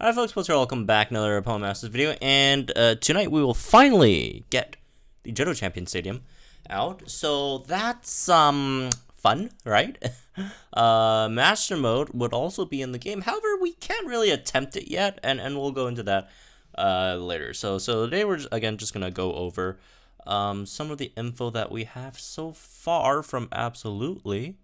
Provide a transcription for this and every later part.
Alright folks, what's up? Welcome back, another Pokemon Masters video, and tonight we will finally get the Johto Champion Stadium out, so that's, fun, right? Master Mode would also be in the game, however, we can't really attempt it yet, and we'll go into that, later. So today we're, again, just gonna go over, some of the info that we have so far from Absolutely,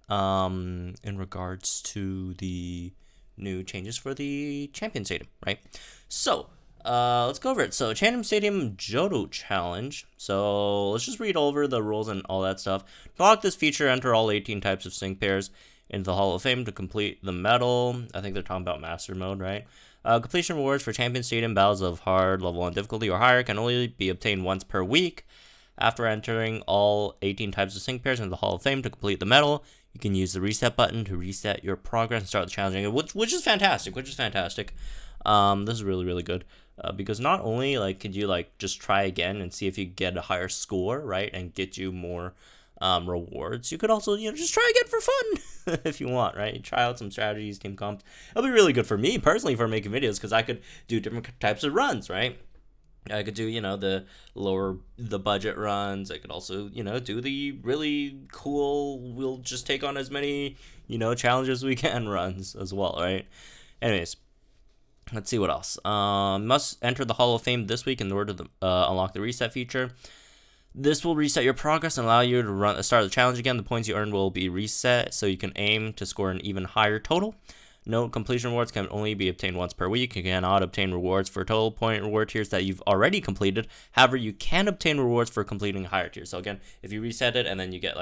in regards to the new changes for the Champion Stadium, right? So, let's go over it. So, Champion Stadium Johto Challenge. So, let's just read over the rules and all that stuff. To unlock this feature, enter all 18 types of sync pairs into the Hall of Fame to complete the medal. I think they're talking about Master Mode, right? Completion rewards for Champion Stadium battles of hard, level 1 difficulty or higher can only be obtained once per week. After entering all 18 types of sync pairs into the Hall of Fame to complete the medal, you can use the reset button to reset your progress and start the challenge again, which is fantastic. This is really good because not only could you just try again and see if you get a higher score, right, and get you more rewards. You could also just try again for fun if you want, right? Try out some strategies, team comps. It'll be really good for me personally for making videos because I could do different types of runs, right? I could do, the budget runs. I could also, do the really cool, we'll just take on as many, challenges we can runs as well, right? Anyways, let's see what else. Must enter the Hall of Fame this week in order to unlock the reset feature. This will reset your progress and allow you to start the challenge again. The points you earn will be reset, so you can aim to score an even higher total. Note, completion rewards can only be obtained once per week. You cannot obtain rewards for total point reward tiers that you've already completed. However, you can obtain rewards for completing higher tiers. So again, if you reset it and then you get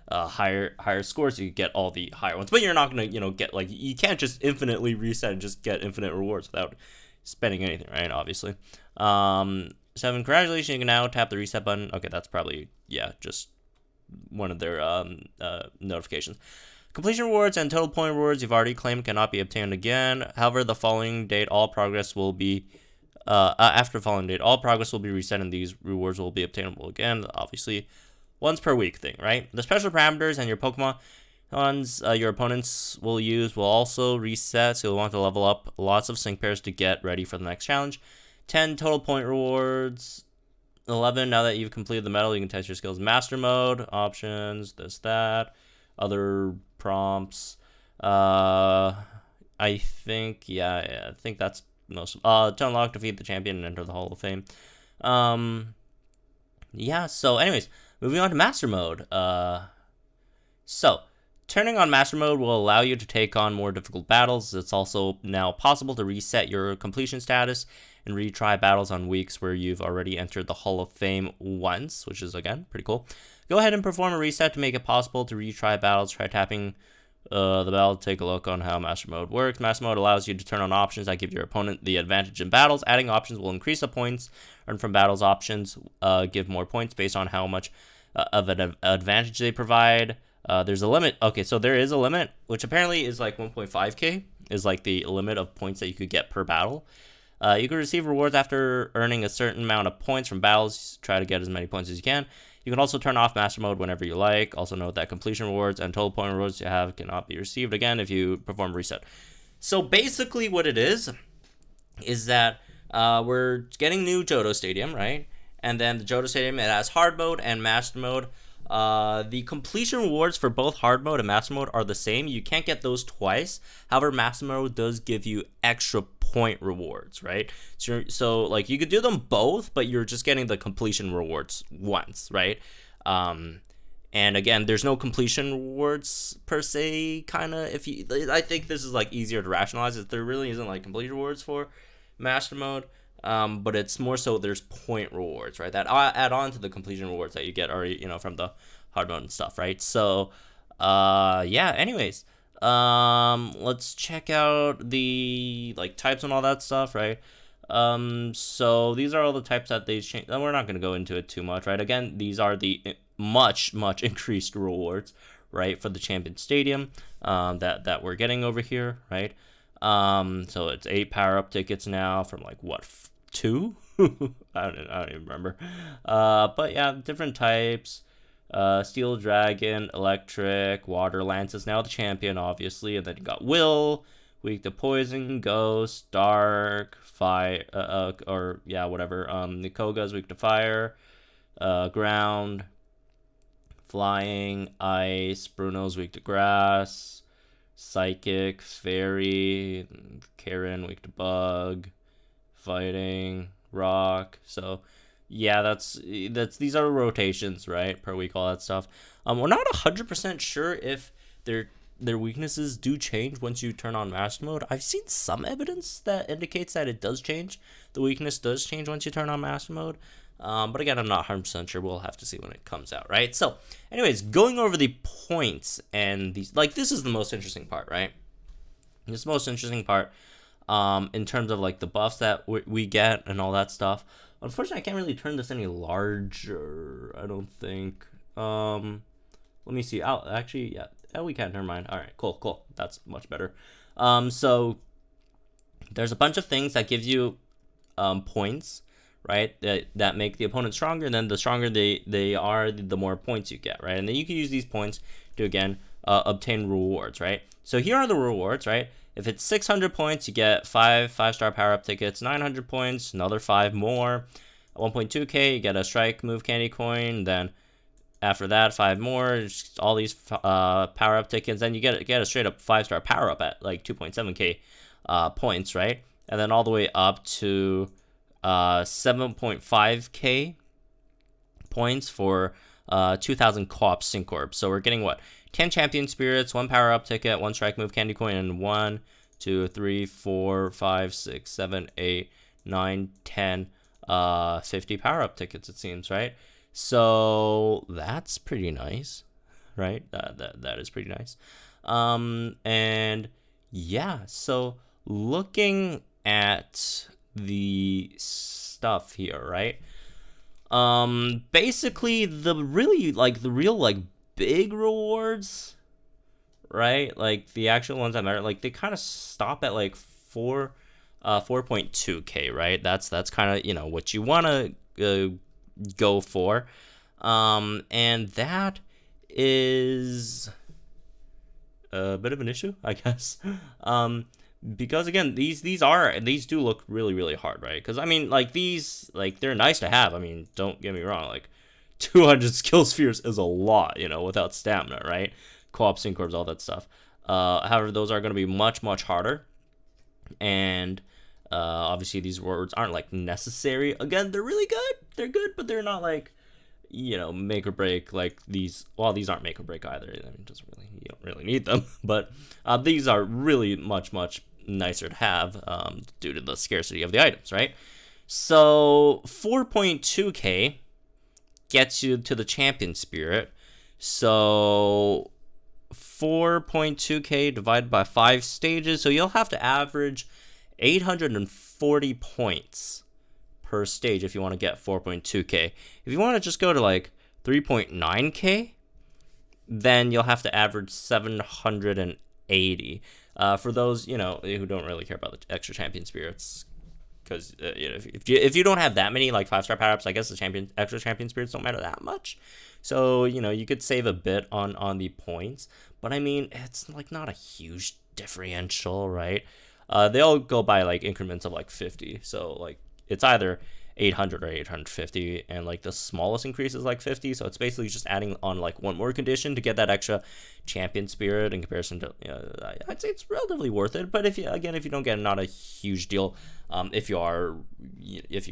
higher scores, you get all the higher ones. But you're not gonna get you can't just infinitely reset and just get infinite rewards without spending anything, right? Obviously. 7. Congratulations, you can now tap the reset button. Okay, that's probably just one of their notifications. Completion rewards and total point rewards you've already claimed cannot be obtained again. However, the following date, all progress will be after the following date, all progress will be reset, and these rewards will be obtainable again. Obviously, once per week thing, right? The special parameters and your Pokemon your opponents will use will also reset, so you'll want to level up lots of sync pairs to get ready for the next challenge. 10 total point rewards. 11. Now that you've completed the medal, you can test your skills. Master Mode options. That. Other prompts. I think that's most. To unlock, defeat the champion and enter the Hall of Fame. So anyways, moving on to Master Mode. So turning on Master Mode will allow you to take on more difficult battles. It's also now possible to reset your completion status and retry battles on weeks where you've already entered the Hall of Fame once, which is, again, pretty cool. Go ahead and perform a reset to make it possible to retry battles. Try tapping the bell to take a look on how Master Mode works. Master Mode allows you to turn on options that give your opponent the advantage in battles. Adding options will increase the points earned from battles. Options give more points based on how much of an advantage they provide. There's a limit. Okay, so there is a limit, which apparently is 1.5k, is the limit of points that you could get per battle. You can receive rewards after earning a certain amount of points from battles. Try to get as many points as you can. You can also turn off Master Mode whenever you like. Also note that completion rewards and total point rewards you have cannot be received again if you perform a reset. So basically what it is that we're getting new Johto Stadium, right? And then the Johto Stadium, it has hard mode and Master Mode. The completion rewards for both hard mode and master mode are the same. You can't get those twice. However, master mode does give you extra point rewards, right? So you could do them both, but you're just getting the completion rewards once, right? And again, there's no completion rewards per se, I think this is easier to rationalize it. There really isn't completion rewards for master mode. But it's more so there's point rewards, right? That add on to the completion rewards that you get already, from the hard mode and stuff, right? So, anyways, let's check out the, types and all that stuff, right? So these are all the types that they changed. We're not going to go into it too much, right? Again, these are the much increased rewards, right? For the Champion Stadium, that we're getting over here, right? So it's 8 power-up tickets now from, 2? I don't even remember. But yeah, different types. Steel Dragon, Electric, Water Lance is now the champion, obviously. And then you got Will, weak to poison, ghost, dark, fire, or yeah, whatever. The Koga's weak to fire, ground, flying, ice. Bruno's weak to grass, psychic, fairy, Karen weak to bug, fighting, rock. So yeah, that's these are rotations, right, per week, all that stuff. We're not 100% sure if their weaknesses do change once you turn on Master Mode. I've seen some evidence that indicates that it does change. The weakness does change once you turn on Master Mode. But again, I'm not 100% sure. We'll have to see when it comes out, right? So, anyways, going over the points and these, like, this is the most interesting part, right? This is the most interesting part in terms of, like, the buffs that we get and all that stuff. Unfortunately, I can't really turn this any larger, I don't think. Let me see. Actually, yeah. Oh, we can. Never mind. All right, cool. That's much better. So there's a bunch of things that give you points, right? That make the opponent stronger. And then the stronger they are, the more points you get, right? And then you can use these points to again obtain rewards, right? So here are the rewards, right? If it's 600 points, you get 5-star power-up tickets. 900 points, another 5 more. 1.2k, you get a strike move candy coin. Then after that, 5 more, all these power-up tickets. Then you get a straight-up 5-star power-up at like 2.7k points, right? And then all the way up to 7.5k points for 2,000 co-op sync orbs. So we're getting what? 10 champion spirits, 1 power-up ticket, 1 strike move candy coin, and 1, 2, 3, 4, 5, 6, 7, 8, 9, 10, 50 power-up tickets, it seems, right? So that's pretty nice, right? That is pretty nice. And yeah, so looking at the stuff here, right? Basically the real big rewards, right? Like the actual ones that matter, like they kind of stop at like 4.2k, right? That's kind of, you know, what you want to go for, and that is a bit of an issue, I guess, because again, these do look really hard, right? Because I mean, like these, like they're nice to have. I mean, don't get me wrong, like 200 skill spheres is a lot, you know, without stamina, right? Co-op sync orbs, all that stuff. However, those are going to be much harder, and obviously these rewards aren't like necessary. Again, they're really good. They're good, but they're not like, you know, make or break like these. Well, these aren't make or break either. I mean, you don't really need them. But these are really much nicer to have due to the scarcity of the items, right? So 4.2k gets you to the champion spirit. So 4.2k divided by 5 stages. So you'll have to average 840 points per stage if you want to get 4.2k. If you want to just go to like 3.9k, then you'll have to average 780. For those, you know, who don't really care about the extra champion spirits, because you know, if you don't have that many like 5-star power-ups, I guess the extra champion spirits don't matter that much. So, you know, you could save a bit on the points, but I mean, it's like not a huge differential, right? They all go by like increments of like 50. So like it's either 800 or 850, and like the smallest increase is like 50. So it's basically just adding on like one more condition to get that extra champion spirit in comparison to, you know, I'd say it's relatively worth it. But if you don't get, not a huge deal if you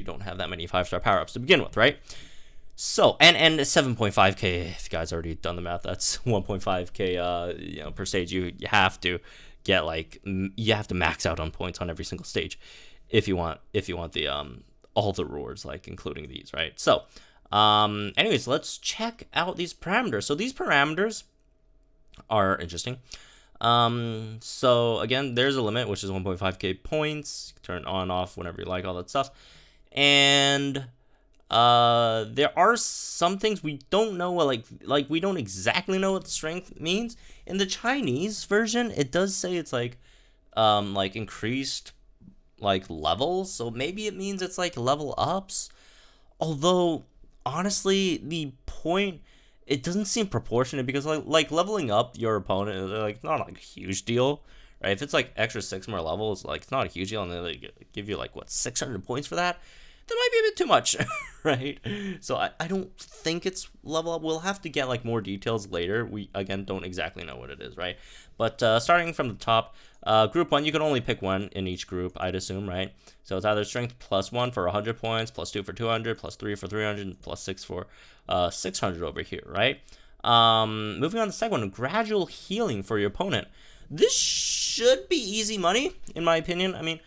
don't have that many 5-star power-ups to begin with, right? So and 7.5k, if you guys already done the math, that's 1.5k you know, per stage. You have to get like, you have to max out on points on every single stage if you want the all the rewards, like including these, right? So anyways, let's check out these parameters. So these parameters are interesting. So again, there's a limit, which is 1.5k points. Turn on, off whenever you like, all that stuff. And there are some things we don't know, like we don't exactly know what strength means. In the Chinese version, it does say it's like increased like levels, so maybe it means it's like level ups. Although honestly, the point, it doesn't seem proportionate, because like leveling up your opponent is like not like a huge deal, right? If it's like extra 6 more levels, like it's not a huge deal, and they like give you like what 600 points for that. That might be a bit too much, right? So I don't think it's level up. We'll have to get like more details later. We again don't exactly know what it is, right? But starting from the top, group 1, you can only pick one in each group, I'd assume, right? So it's either strength +1 for 100 points, +2 for 200, +3 for 300, and +6 for 600 over here, right? Moving on to the second one, gradual healing for your opponent. This should be easy money, in my opinion. I mean,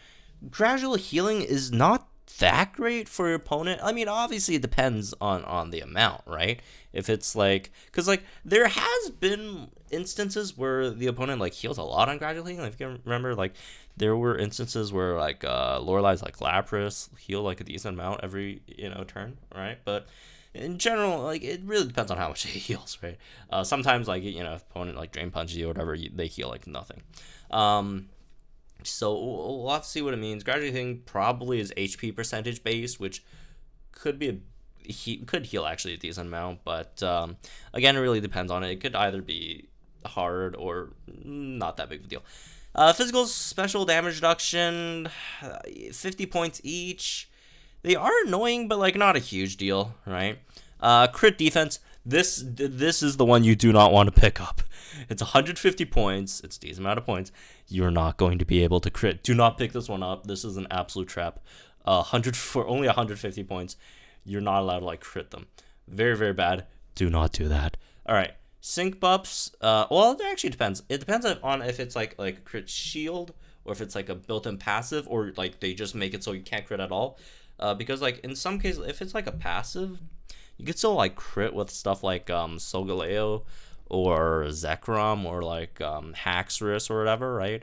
gradual healing is not that great for your opponent. I mean, obviously it depends on the amount, right? If it's like, because like there has been instances where the opponent like heals a lot on gradual healing. Like, if you can remember, like there were instances where like Lorelai's like Lapras heal like a decent amount every turn, right? But in general, like it really depends on how much he heals, right? Sometimes like if opponent like drain punches you or whatever, they heal like nothing. So we'll have to see what it means. Gradual healing probably is HP percentage based, which could be could heal actually a decent amount, but again, it really depends on it. It could either be hard or not that big of a deal. Physical special damage reduction, 50 points each. They are annoying, but like not a huge deal, right? Crit defense. This is the one you do not want to pick up. It's 150 points. It's a decent amount of points. You're not going to be able to crit. Do not pick this one up. This is an absolute trap. 100 for only 150 points. You're not allowed to like crit them. Very, very bad. Do not do that. All right. Sync buffs. Well, it actually depends. It depends on if it's like a crit shield or if it's like a built-in passive or like they just make it so you can't crit at all. Because like in some cases, if it's like a passive, you could still like crit with stuff like Solgaleo or Zekrom or like Haxorus or whatever, right?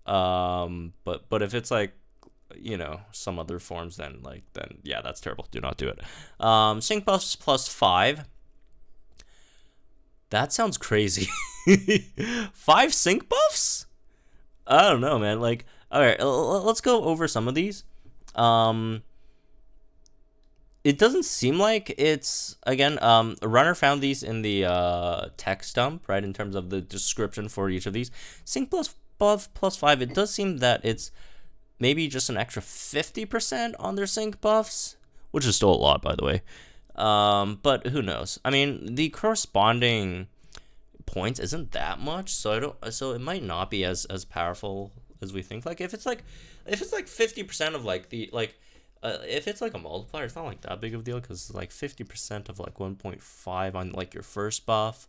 But if it's like some other forms, then yeah, that's terrible. Do not do it. Sync buffs +5. That sounds crazy. 5 sync buffs? I don't know, man. Like, all right, let's go over some of these. It doesn't seem like it's, again, a runner found these in the text dump, right, in terms of the description for each of these. Sync buff +5, it does seem that it's maybe just an extra 50% on their sync buffs, which is still a lot, by the way. But who knows? I mean, the corresponding points isn't that much, so it might not be as powerful as we think. Like if it's like 50% of like the if it's like a multiplier, it's not like that big of a deal because like 50% of like 1.5 on like your first buff,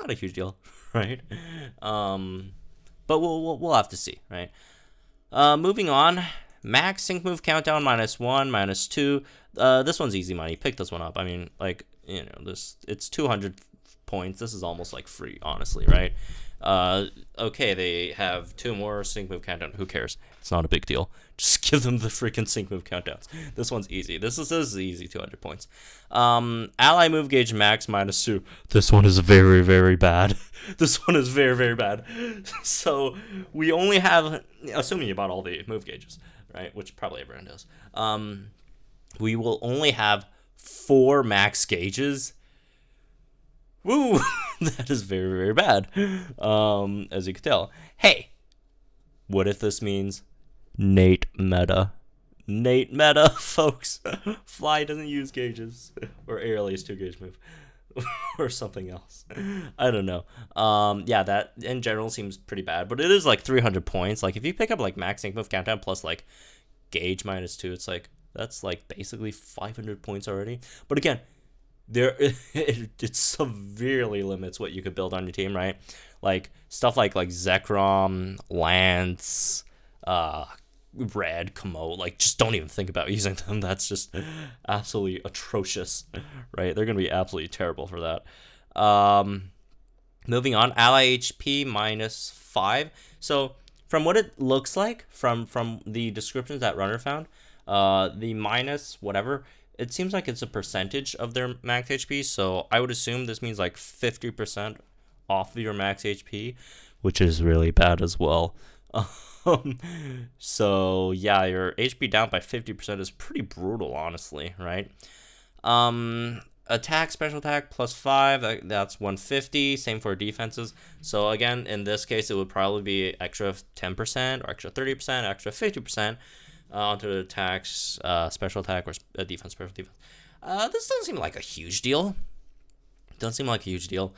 not a huge deal, right? But we'll have to see, right? Moving on, max sync move countdown -1, -2. This one's easy money. Pick this one up. I mean, like it's 200 points. This is almost like free, honestly, right? Okay, they have 2 more sync move countdown. Who cares? It's not a big deal. Just give them the freaking sync move countdowns. This one's easy. This is easy 200 points. Ally move gauge max -2. This one is very, very bad. This one is very, very bad. So we only have, assuming you bought all the move gauges, right? Which probably everyone does. We will only have 4 max gauges. Woo! That is very, very bad. As you can tell. Hey, what if this means Nate meta? Nate meta, folks. Fly doesn't use gauges. Or Airly's 2-gauge move. Or something else. I don't know. Yeah, that in general seems pretty bad. But it is like 300 points. Like if you pick up like max sync move countdown plus like gauge -2, it's like that's like basically 500 points already. But again, it severely limits what you could build on your team, right? Like stuff like Zekrom, Lance, Red, Komodo, like just don't even think about using them. That's just absolutely atrocious, right? They're gonna be absolutely terrible for that. Moving on, ally HP -5. So from what it looks like from the descriptions that runner found, the minus whatever, it seems like it's a percentage of their max HP, so I would assume this means like 50% off of your max HP, which is really bad as well. So yeah, your HP down by 50% is pretty brutal, honestly, right? Attack, special attack, +5, that's 150. Same for defenses. So again, in this case, it would probably be extra 10% or extra 30%, extra 50% onto the attacks, special attack, or defense, special defense. This doesn't seem like a huge deal. Doesn't seem like a huge deal.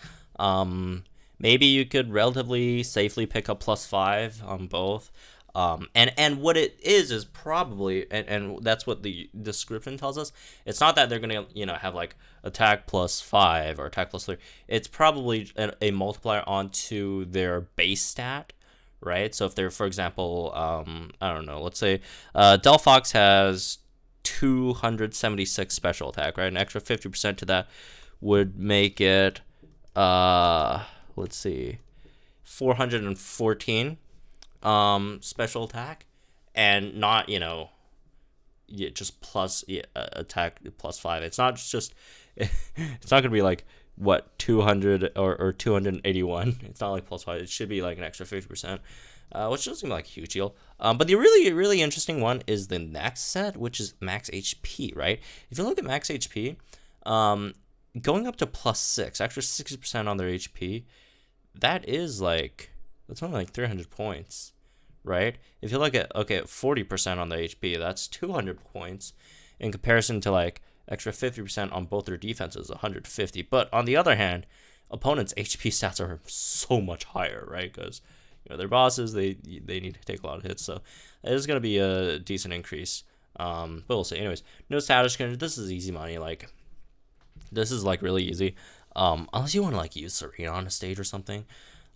Maybe you could relatively safely pick up +5 on both. And what it is probably, and that's what the description tells us. It's not that they're gonna have like attack +5 or attack +3. It's probably a multiplier onto their base stat, right? So if they're, for example, I don't know, let's say Delphox has 276 special attack, right? An extra 50% to that would make it let's see, 414 special attack, and not just attack +5. It's not just it's not gonna be like what 200 or 281. It's not like +5. It should be like an extra 50%, which doesn't seem like a huge deal. But the really interesting one is the next set, which is max HP, right? If you look at max HP, going up to +6, extra 60% on their HP, that's only like 300 points, right? If you look at 40% on the HP, that's 200 points in comparison to like extra 50% on both their defenses, 150. But on the other hand, opponents' HP stats are so much higher, right? Because they're bosses, they need to take a lot of hits, so it is going to be a decent increase. But we'll see. Anyways, no status change. This is easy money. Like, this is like really easy. Unless you want to like use Serena on a stage or something,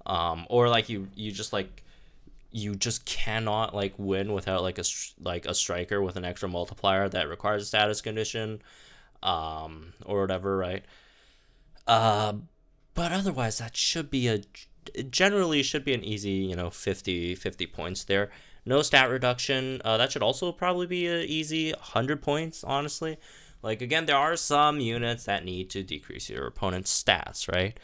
or like you just cannot like win without like a striker with an extra multiplier that requires a status condition, or whatever, right? But otherwise, that should be generally should be an easy 50 points there. No stat reduction. That should also probably be an easy 100 points, honestly. Like, again, there are some units that need to decrease your opponent's stats, right?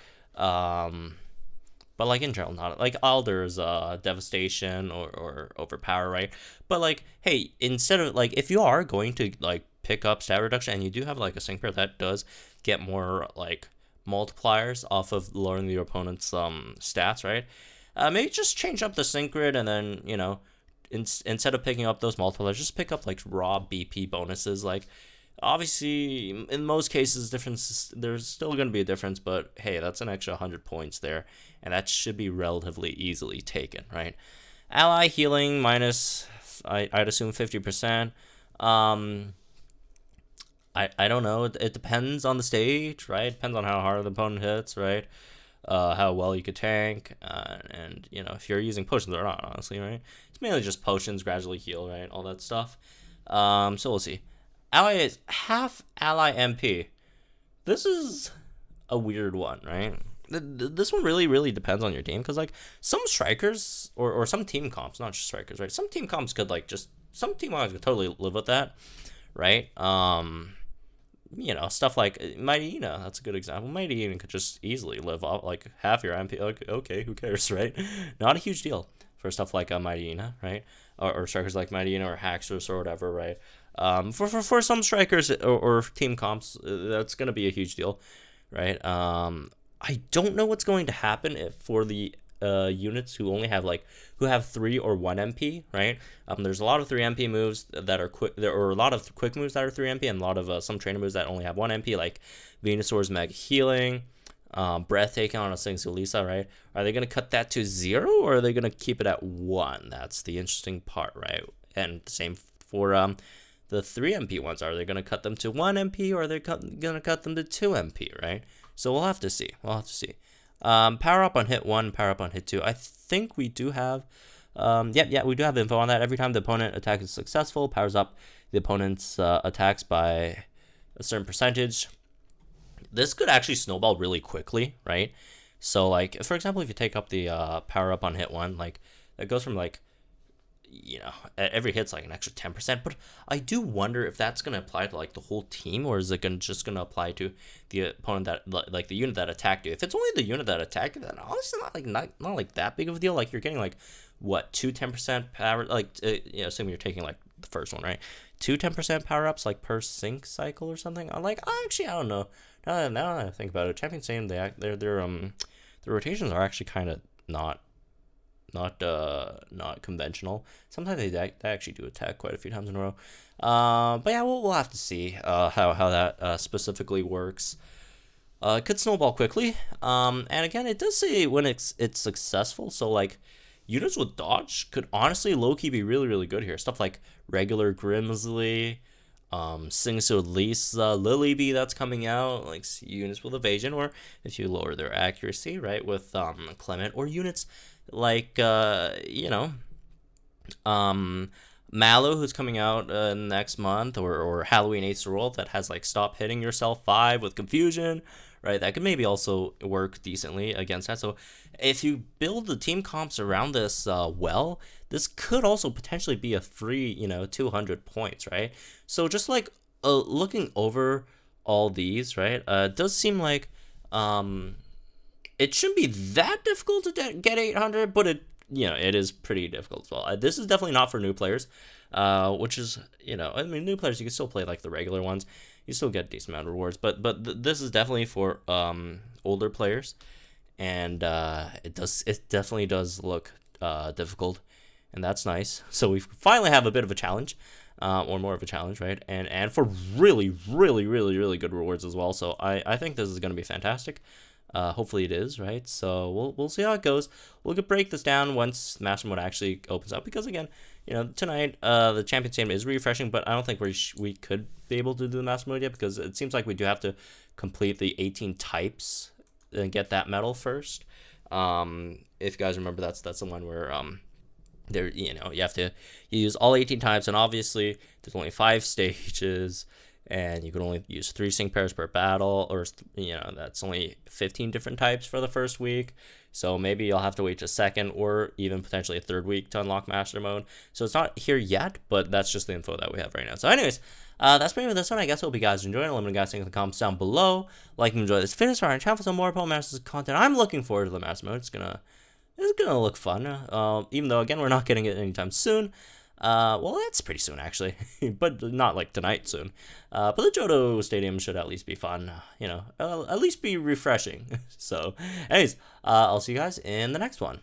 But like in general, not like Alder's devastation or overpower, right? But like, hey, instead of like, if you are going to like pick up stat reduction and you do have like a sync pair that does get more like multipliers off of lowering your opponent's stats, right? Maybe just change up the sync grid, and then instead of picking up those multipliers, just pick up like raw BP bonuses. Like, obviously, in most cases, there's still going to be a difference, but hey, that's an extra 100 points there, and that should be relatively easily taken, right? Ally healing minus, I'd assume 50%. I don't know. It depends on the stage, right? Depends on how hard the opponent hits, right? How well you could tank, and if you're using potions or not, honestly, right? It's mainly just potions, gradually heal, right? All that stuff. So we'll see. Ally is half ally MP. This is a weird one, right? This one really depends on your team, because like some strikers or some team comps, not just strikers, right? Some team comps could some team comps could totally live with that, right? Stuff like Mighty Ina, that's a good example. Mighty Ina could just easily live off like half your MP. Like, okay, who cares, right? Not a huge deal for stuff like Mighty Ina, right? Or strikers like Mighty Ina or Haxorus or whatever, right? For some strikers or team comps, that's gonna be a huge deal, right? I don't know what's going to happen for the units who have 3 or 1 MP, right? There's a lot of 3 MP moves that are quick. There are a lot of quick moves that are 3 MP, and a lot of some trainer moves that only have 1 MP, like Venusaur's Mega Healing, Breathtaking on a Lisa, right? Are they gonna cut that to 0, or are they gonna keep it at 1? That's the interesting part, right? And the same for the 3 MP ones. Are they gonna cut them to 1 MP, or are they gonna cut them to 2 MP, right? So we'll have to see. Power up on hit 1, power up on hit 2. I think we do have, we do have info on that. Every time the opponent attack is successful, powers up the opponent's attacks by a certain percentage. This could actually snowball really quickly, right? So, like, for example, if you take up the power up on hit 1, like, that goes from, like, every hit's like an extra 10%, but I do wonder if that's going to apply to like the whole team, or is it just going to apply to the opponent that like the unit that attacked you. If it's only the unit that attacked you, then honestly not like that big of a deal. Like, you're getting like what, 10% power, like assuming you're taking like the first one, right? 2 10% power ups like per sync cycle or something. I'm like, actually, I don't know. Now that I think about it, Champion Stadium, their rotations are actually kind of not conventional. Sometimes they actually do attack quite a few times in a row. But yeah, we'll have to see how that specifically works. It could snowball quickly. And again, it does say when it's successful. So like units with dodge could honestly low-key be really, really good here. Stuff like regular Grimsley, Singsu Lisa, Lilybee that's coming out, like units with evasion, or if you lower their accuracy, right, with Clement, or units like Mallow, who's coming out next month, or Halloween Ace Roll that has like Stop Hitting Yourself 5 with Confusion, right? That could maybe also work decently against that. So if you build the team comps around this well, this could also potentially be a free 200 points, right? So just like looking over all these, right, it does seem like it shouldn't be that difficult to get 800, but it is pretty difficult as well. This is definitely not for new players, which is, I mean, new players, you can still play like the regular ones. You still get a decent amount of rewards, but this is definitely for older players, and it definitely does look difficult, and that's nice. So we finally have a bit of a challenge, or more of a challenge, right? And for really, really, really, really good rewards as well. So I think this is going to be fantastic. Hopefully it is, right? So we'll see how it goes. We'll break this down once Master Mode actually opens up, because again, tonight the Champion Stadium is refreshing, but I don't think we could be able to do the Master Mode yet, because it seems like we do have to complete the 18 types and get that medal first. If you guys remember, that's the one where there you have to use all 18 types, and obviously there's only 5 stages. And you can only use 3 sync pairs per battle, or that's only 15 different types for the first week. So maybe you'll have to wait a second, or even potentially a third week to unlock Master Mode. So it's not here yet, but that's just the info that we have right now. So anyways, that's pretty much this one. I guess I hope you guys enjoyed it. Let me know guys think in the comments down below. Like and enjoy this video. Our channel for some more Pokemon Masters content. I'm looking forward to the Master Mode. It's gonna look fun. Even though again we're not getting it anytime soon. Well, that's pretty soon actually, but not like tonight soon. But the Johto Stadium should at least be fun, at least be refreshing. So, anyways, I'll see you guys in the next one.